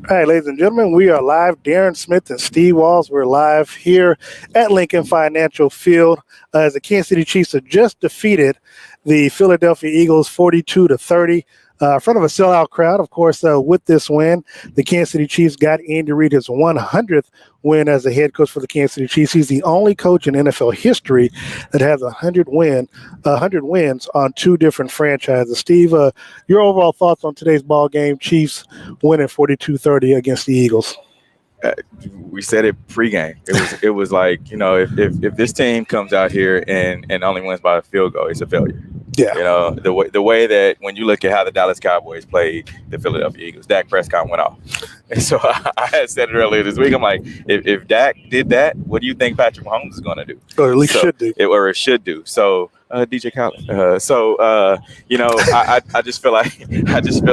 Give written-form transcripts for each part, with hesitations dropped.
All right, ladies and gentlemen, we are live. Darren Smith and Steve Walls. We're live here at Lincoln Financial Field as the Kansas City Chiefs have just defeated the Philadelphia Eagles 42-30. In front of a sellout crowd, of course, with this win, the Kansas City Chiefs got Andy Reid his 100th win as the head coach for the Kansas City Chiefs. He's the only coach in NFL history that has 100 wins on two different franchises. Steve, your overall thoughts on today's ball game? Chiefs winning 42-30 against the Eagles. We said it pregame. It was like, if this team comes out here and only wins by a field goal, it's a failure. Yeah. The way that when you look at how the Dallas Cowboys played the Philadelphia Eagles, Dak Prescott went off. And so I had said it earlier this week. I'm like, if Dak did that, what do you think Patrick Mahomes is going to do? Or at least should do. It should do. So DJ Khaled. I just feel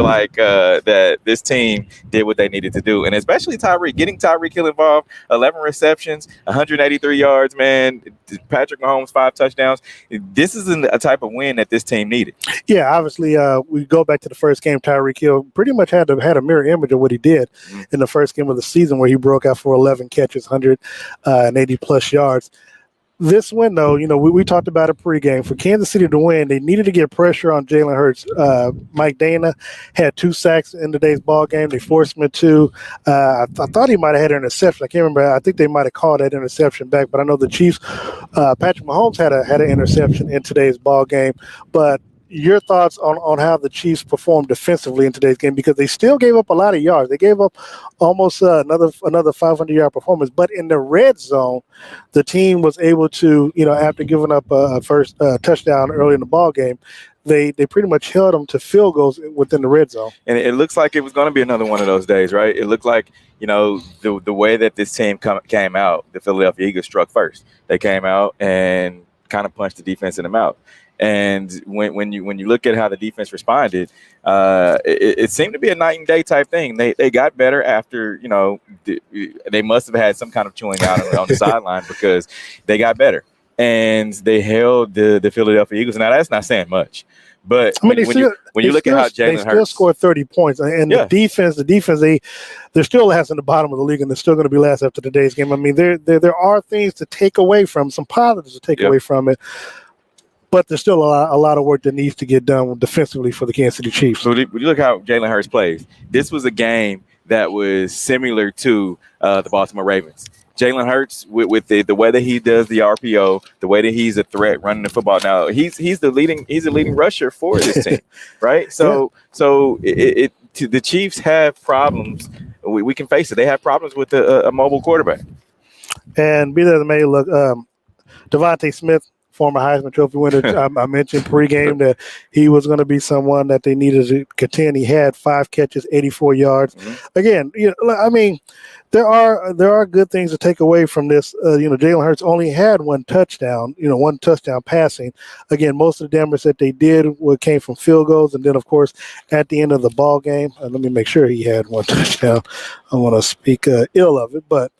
like that this team did what they needed to do, and especially getting Tyreek Hill involved. 11 receptions, 183 yards. Man, Patrick Mahomes 5 touchdowns. This isn't a type of win that this team needed. Yeah, obviously, we go back to the first game. Tyreek Hill pretty much had a mirror image of what he did in the first game of the season, where he broke out for 11 catches, 180 plus yards. This win, though, we talked about it pregame. For Kansas City to win, they needed to get pressure on Jalen Hurts. Mike Dana had 2 sacks in today's ball game. They forced him to. I thought he might have had an interception. I can't remember. I think they might have called that interception back. But I know the Chiefs, Patrick Mahomes had an interception in today's ball game. But your thoughts on how the Chiefs performed defensively in today's game, because they still gave up a lot of yards. They gave up almost another 500-yard performance. But in the red zone, the team was able to, after giving up a first touchdown early in the ball game, they pretty much held them to field goals within the red zone. And it looks like it was going to be another one of those days, right? It looked like, the way that this team came out, the Philadelphia Eagles struck first. They came out and kind of punched the defense in the mouth. And when you look at how the defense responded, it seemed to be a night and day type thing. They got better after, they must have had some kind of chewing out on the sideline, because they got better and they held the Philadelphia Eagles. Now, that's not saying much, but when you look at how Jalen Hurts, they still scored 30 points, and the defense, they're still last in the bottom of the league, and they're still going to be last after today's game. I mean, there are things to take away from, some positives to take away from it. But there's still a lot of work that needs to get done defensively for the Kansas City Chiefs. So when you look how Jalen Hurts plays, this was a game that was similar to the Baltimore Ravens. Jalen Hurts, with the way that he does the RPO, the way that he's a threat running the football. Now he's the leading rusher for this team, right? So the Chiefs have problems. We can face it. They have problems with a mobile quarterback. And be that as it may, look, Devontae Smith, former Heisman Trophy winner, I mentioned pregame that he was going to be someone that they needed to contend. He had 5 catches, 84 yards. Again, there are good things to take away from this. Jalen Hurts only had 1 touchdown, 1 touchdown passing. Again, most of the damage that they did came from field goals, and then of course at the end of the ball game, let me make sure he had 1 touchdown. I want to speak ill of it, but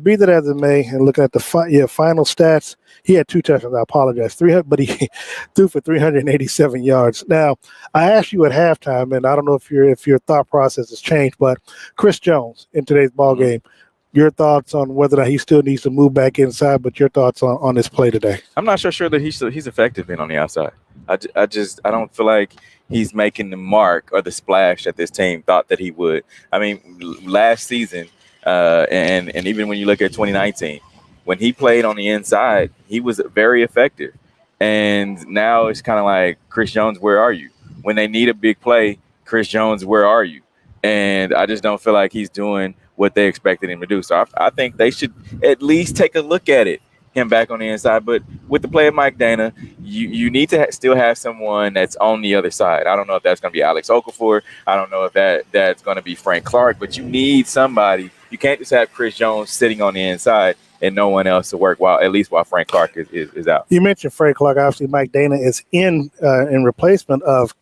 be that as it may, and looking at the final stats, he had 2 touchdowns. I apologize, but he threw for 387 yards. Now, I asked you at halftime, and I don't know if your thought process has changed, but Chris Jones in today's ball game, your thoughts on whether or not he still needs to move back inside, but your thoughts on his play today? I'm not sure that he's effective being on the outside. I don't feel like he's making the mark or the splash that this team thought that he would. I mean, last season, and even when you look at 2019, when he played on the inside, he was very effective. And now it's kind of like, Chris Jones, where are you? When they need a big play, Chris Jones, where are you? And I just don't feel like he's doing what they expected him to do. So I think they should at least take a look at it, him back on the inside. But with the play of Mike Dana, you need to still have someone that's on the other side. I don't know if that's going to be Alex Okafor. I don't know if that's going to be Frank Clark. But you need somebody. You can't just have Chris Jones sitting on the inside and no one else to work while Frank Clark is out. You mentioned Frank Clark. Obviously, Mike Dana is in replacement of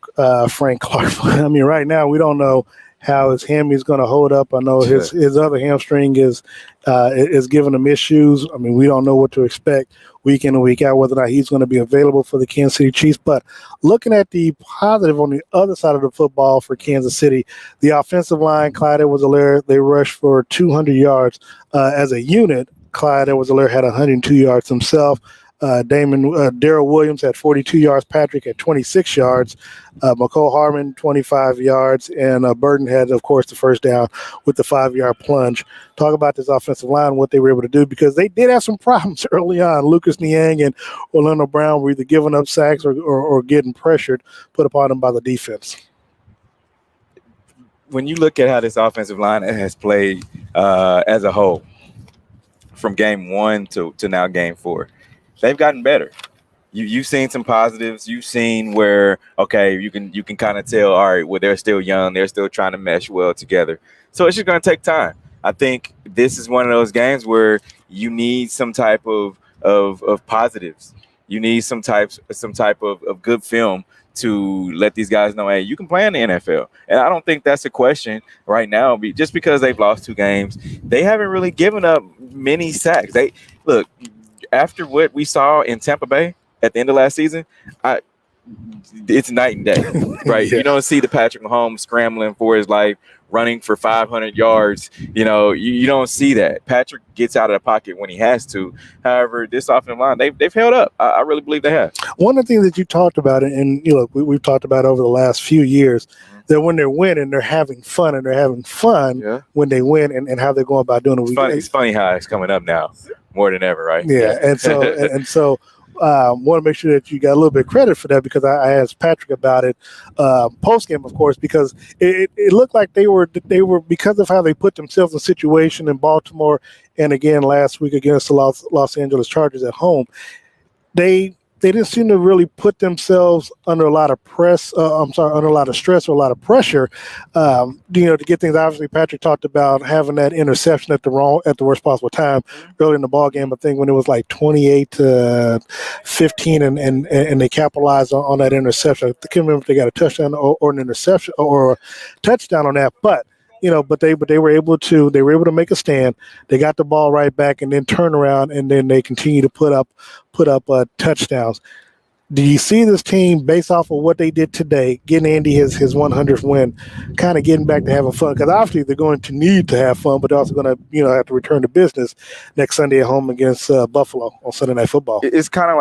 Frank Clark. I mean, right now we don't know how his hammy is going to hold up. I know his other hamstring is giving him issues. I mean, we don't know what to expect week in and week out, whether or not he's going to be available for the Kansas City Chiefs. But looking at the positive on the other side of the football for Kansas City, the offensive line, Clyde Edwards-Helaire, they rushed for 200 yards as a unit. Clyde Edwards-Helaire had 102 yards himself. Darrell Williams had 42 yards. Patrick had 26 yards. McCole Harmon, 25 yards. And Burton had, of course, the first down with the 5-yard plunge. Talk about this offensive line, what they were able to do, because they did have some problems early on. Lucas Niang and Orlando Brown were either giving up sacks or getting pressured put upon them by the defense. When you look at how this offensive line has played as a whole, from game 1 to now game 4, they've gotten better. You've seen some positives. You've seen where, okay, you can kind of tell, all right, well, they're still young. They're still trying to mesh well together. So it's just going to take time. I think this is one of those games where you need some type of positives. You need some type of good film to let these guys know, hey, you can play in the NFL. And I don't think that's a question right now. Just because they've lost 2 games, they haven't really given up many sacks. Look, after what we saw in Tampa Bay at the end of last season, it's night and day, right? Yeah. You don't see the Patrick Mahomes scrambling for his life, running for 500 yards. You know, you don't see that. Patrick gets out of the pocket when he has to. However, this offensive line, they've held up. I really believe they have. One of the things that you talked about, and you know, we've talked about over the last few years, that when they're winning, they're having fun, and they're having fun when they win, and how they're going about doing it. It's funny how it's coming up now more than ever, right? Yeah, and so want to make sure that you got a little bit of credit for that, because I asked Patrick about it post game, of course, because it looked like they were because of how they put themselves in a situation in Baltimore, and again last week against the Los Angeles Chargers at home, they didn't seem to really put themselves under a lot of under a lot of stress or a lot of pressure, to get things. Obviously, Patrick talked about having that interception at the worst possible time early in the ball game. I think when it was like 28-15, and they capitalized on that interception. I can't remember if they got a touchdown or an interception or a touchdown on that, but they were able to make a stand. They got the ball right back and then turn around, and then they continue to put up touchdowns. Do you see this team, based off of what they did today, getting Andy his 100th win, kind of getting back to having fun? Because obviously they're going to need to have fun, but they're also going to have to return to business next Sunday at home against Buffalo on Sunday Night Football. It's kind of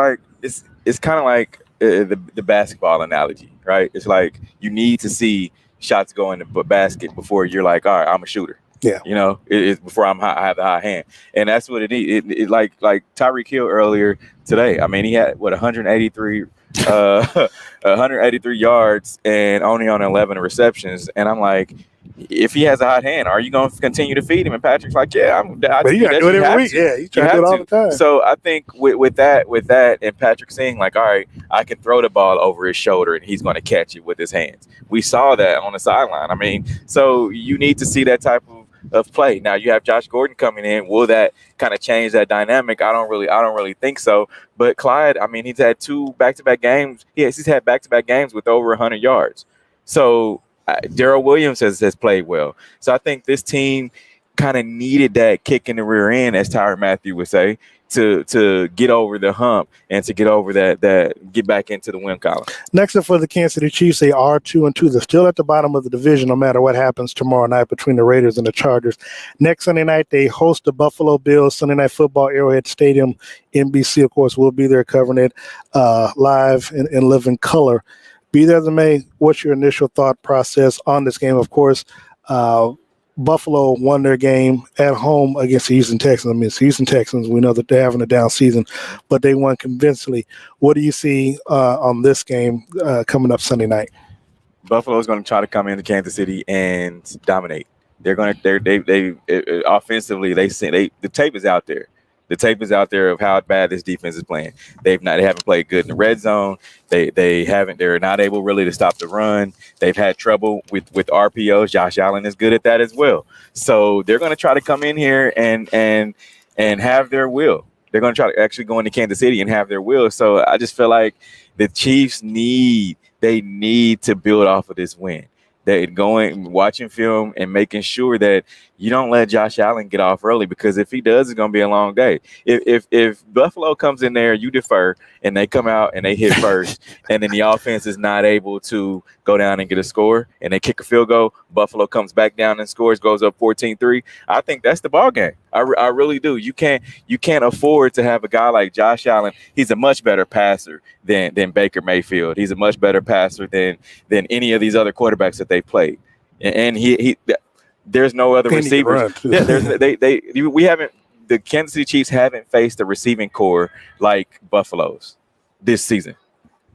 like the basketball analogy, right? It's like you need to see shots go in the basket before you're like, all right, I'm a shooter. Yeah. It's before I have the high hand. And that's what it needs. It like Tyreek Hill earlier today. I mean, he had 183 yards and only on 11 receptions. And I'm like, if he has a hot hand, are you going to continue to feed him? And Patrick's like, yeah, but you got to do it every week. Yeah, you try to do it all the time. So I think with that, and Patrick saying like, all right, I can throw the ball over his shoulder and he's going to catch it with his hands. We saw that on the sideline. I mean, so you need to see that type of play. Now you have Josh Gordon coming in. Will that kind of change that dynamic? I don't really think so. But Clyde, I mean, he's had 2 back-to-back games. He's had back-to-back games with over 100 yards. So Darrell Williams has played well. So I think this team kind of needed that kick in the rear end, as Tyrann Mathieu would say, to get over the hump and to get over that get back into the win column. Next up for the Kansas City Chiefs, they are 2-2. They're still at the bottom of the division, no matter what happens tomorrow night between the Raiders and the Chargers. Next Sunday night, they host the Buffalo Bills. Sunday Night Football, Arrowhead Stadium. NBC, of course, will be there covering it live in living color. Be there as it may, what's your initial thought process on this game? Of course, Buffalo won their game at home against the Houston Texans. I mean, it's the Houston Texans. We know that they're having a down season, but they won convincingly. What do you see on this game coming up Sunday night? Buffalo's going to try to come into Kansas City and dominate. They're going to offensively. The tape is out there. The tape is out there of how bad this defense is playing. They haven't played good in the red zone. They're not able really to stop the run. They've had trouble with RPOs. Josh Allen is good at that as well. So they're going to try to come in here and have their will. They're going to try to actually go into Kansas City and have their will. So I just feel like the Chiefs need to build off of this win. that watching film and making sure that you don't let Josh Allen get off early, because if he does, it's going to be a long day. If Buffalo comes in there, you defer, and they come out and they hit first, and then the offense is not able to go down and get a score, and they kick a field goal, Buffalo comes back down and scores, goes up 14-3. I think that's the ball game. I really do. You can't afford to have a guy like Josh Allen. He's a much better passer than Baker Mayfield. He's a much better passer than any of these other quarterbacks that they played. And he there's no other receivers. Yeah, the Kansas City Chiefs haven't faced a receiving core like Buffalo's this season.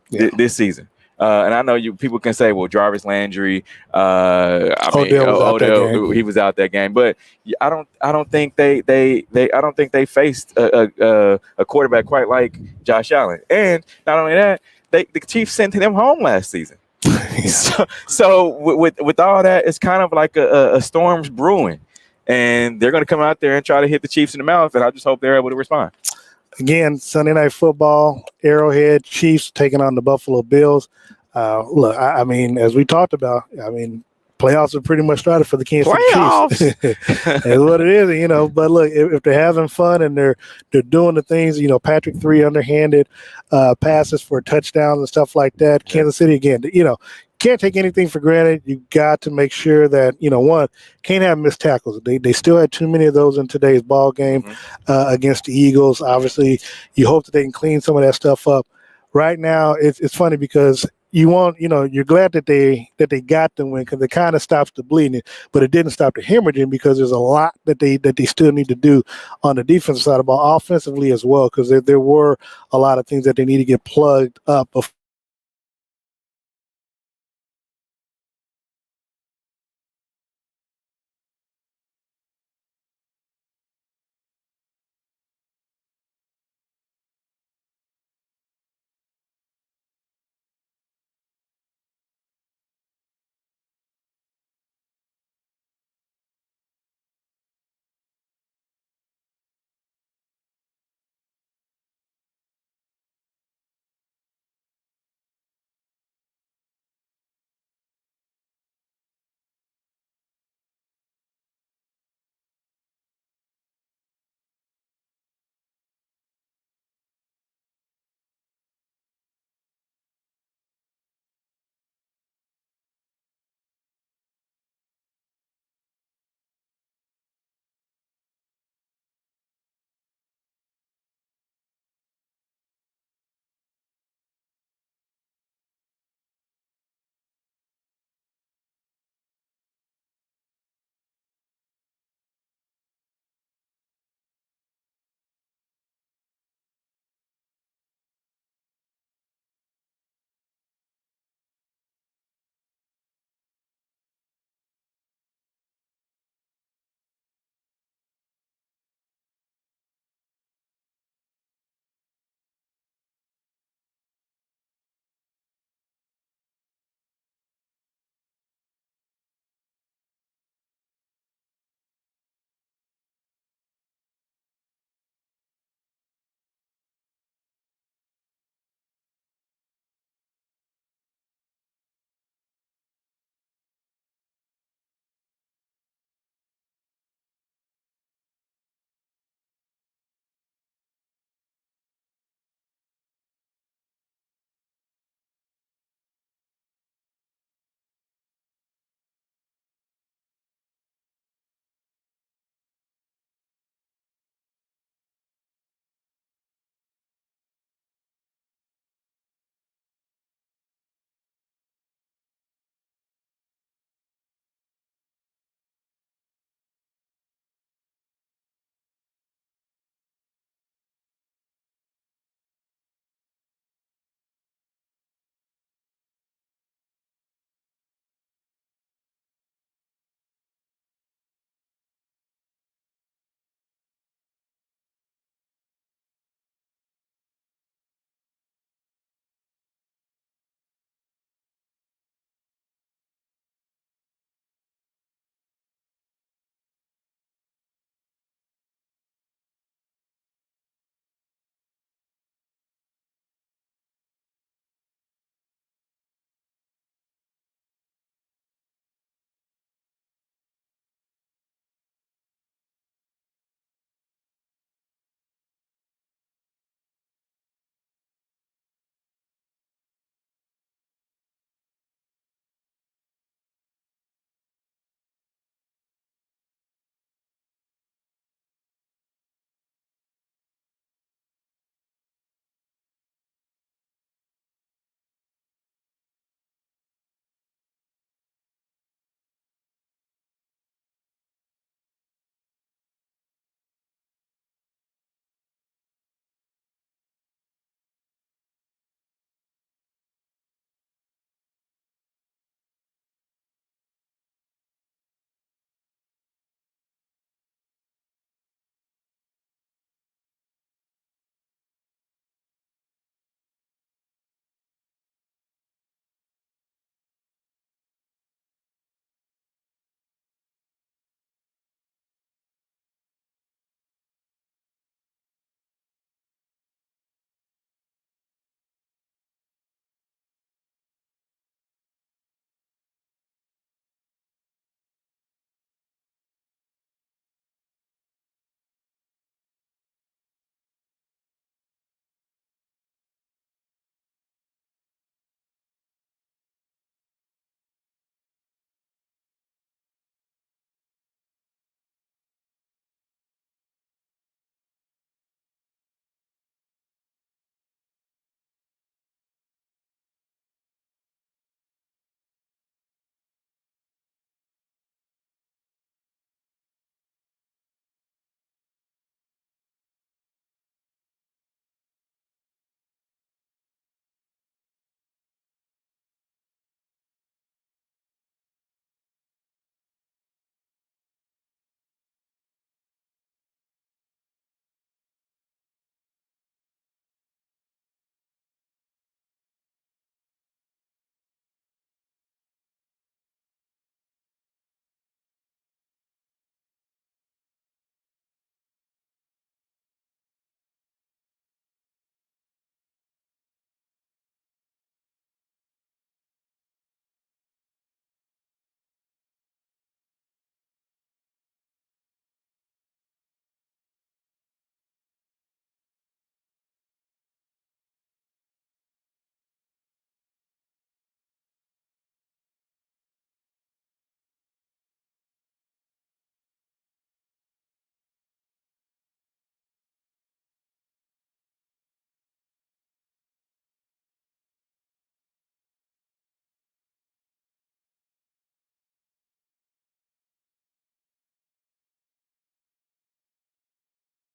Yeah. This season. And I know people can say, well, Jarvis Landry, Odell, he was out that game, but I don't think they faced a quarterback quite like Josh Allen. And not only that, the Chiefs sent him home last season. Yeah. So with all that, it's kind of like a storm's brewing, and they're going to come out there and try to hit the Chiefs in the mouth, and I just hope they're able to respond. Again, Sunday Night Football, Arrowhead, Chiefs taking on the Buffalo Bills. Look, I mean, as we talked about, I mean, playoffs are pretty much started for the Kansas City Chiefs. That's what it is, you know. But look, if they're having fun and they're doing the things, you know, Patrick 3 underhanded passes for touchdowns and stuff like that. Yeah. Kansas City, again, you know, can't take anything for granted. You got to make sure that, you know, one, can't have missed tackles. They still had too many of those in today's ball game against the Eagles. Obviously, you hope that they can clean some of that stuff up. Right now, it's funny because you're glad that they got the win, because it kind of stops the bleeding, but it didn't stop the hemorrhaging, because there's a lot that they still need to do on the defensive side of the ball, offensively as well, because there were a lot of things that they need to get plugged up before